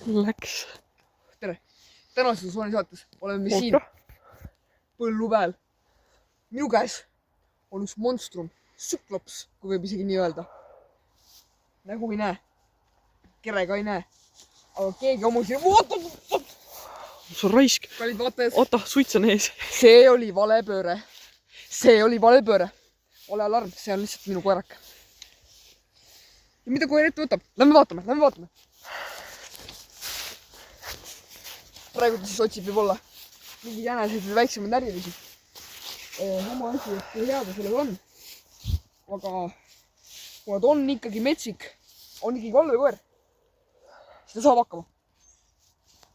Läks. Tere! Tänases Sooni saates oleme me siin põllu peal. Minu käes on üks monstrum, süklops, kui võib isegi nii öelda. Nägu ei näe, kere ka ei näe, aga keegi ammusi... Sul raisk. Kallid vaatajad. Oota, suits on ees. See oli valepööre. See oli valepööre. Ole alarm, see on lihtsalt minu koerak. Ja mida koer ette võtab? Lähme vaatame. Praegu ta siis otsib võib-olla mingi jäneseid või väiksemaid närvilisi. Oma asi, et kui hea ta sellega on. Aga kuna ta on ikkagi metsik, on ikkagi valvekoer, siis ta saab hakkama.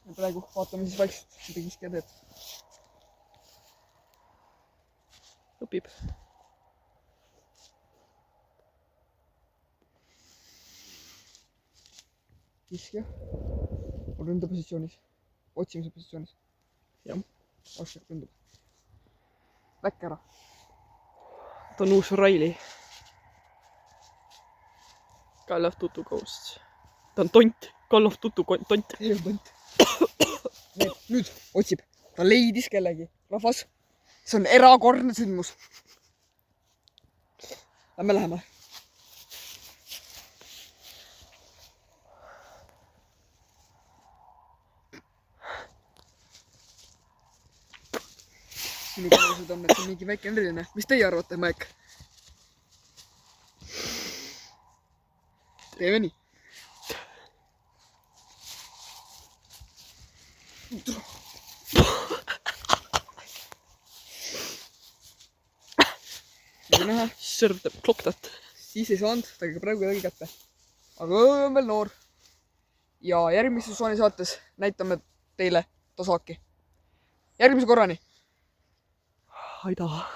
Ja praegu vaatame siis vaikselt, mida kiskja teeb. Õpib. Kiskja on ründepositsioonis, otsimise positsioonis. Jah. Oskab ründab. Väkke ära. Ta on uus Riley. Call of Duty Ghosts. Ta on tont. Call of Duty tont. Ei on tont. Nüüd otsib. Ta leidis kellegi. Rahvas. See on erakordne sündmus. Läheme. Minu kõnelused on, et see on mingi väike eriline. Mis teie arvate, Maek? Teeme nii. Nagu näha, Serv teeb kloktat. siis ei saanud ta praegu kedagi kätte. Aga on veel noor. Ja järgmises Sooni saates näitame teile Tosaki. Järgmise korrani! Aida.